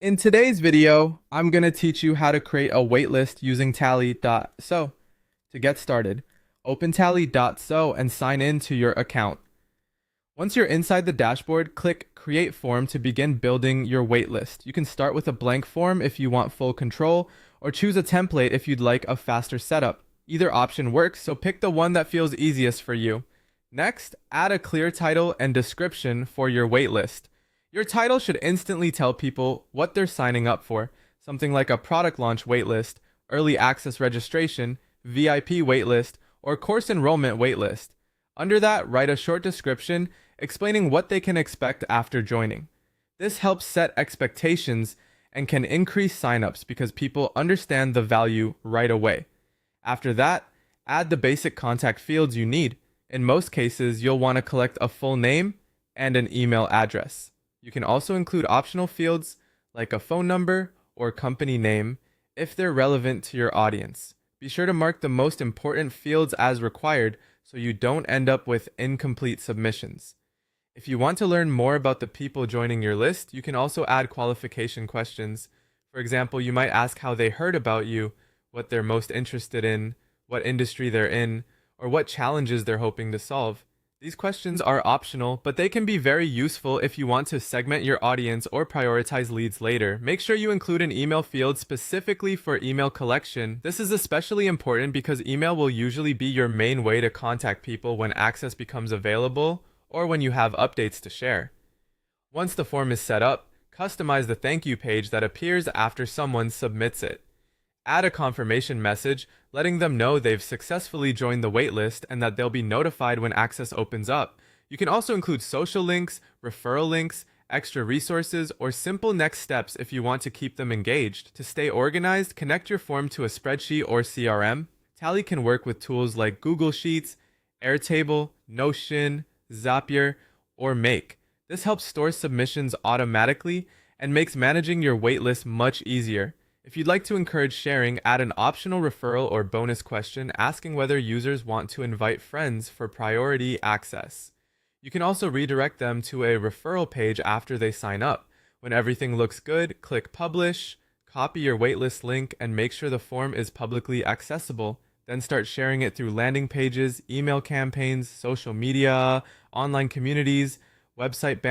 In today's video, I'm going to teach you how to create a waitlist using Tally.so. To get started, open Tally.so and sign in to your account. Once you're inside the dashboard, click Create Form to begin building your waitlist. You can start with a blank form if you want full control, or choose a template if you'd like a faster setup. Either option works, so pick the one that feels easiest for you. Next, add a clear title and description for your waitlist. Your title should instantly tell people what they're signing up for, something like a product launch waitlist, early access registration, VIP waitlist, or course enrollment waitlist. Under that, write a short description explaining what they can expect after joining. This helps set expectations and can increase signups because people understand the value right away. After that, add the basic contact fields you need. In most cases, you'll want to collect a full name and an email address. You can also include optional fields like a phone number or company name if they're relevant to your audience. Be sure to mark the most important fields as required so you don't end up with incomplete submissions. If you want to learn more about the people joining your list, you can also add qualification questions. For example, you might ask how they heard about you, what they're most interested in, what industry they're in, or what challenges they're hoping to solve. These questions are optional, but they can be very useful if you want to segment your audience or prioritize leads later. Make sure you include an email field specifically for email collection. This is especially important because email will usually be your main way to contact people when access becomes available or when you have updates to share. Once the form is set up, customize the thank you page that appears after someone submits it. Add a confirmation message letting them know they've successfully joined the waitlist and that they'll be notified when access opens up. You can also include social links, referral links, extra resources, or simple next steps if you want to keep them engaged. To stay organized, connect your form to a spreadsheet or CRM. Tally can work with tools like Google Sheets, Airtable, Notion, Zapier, or Make. This helps store submissions automatically and makes managing your waitlist much easier. If you'd like to encourage sharing, add an optional referral or bonus question asking whether users want to invite friends for priority access. You can also redirect them to a referral page after they sign up. When everything looks good, click Publish, copy your waitlist link, and make sure the form is publicly accessible. Then start sharing it through landing pages, email campaigns, social media, online communities, website banners.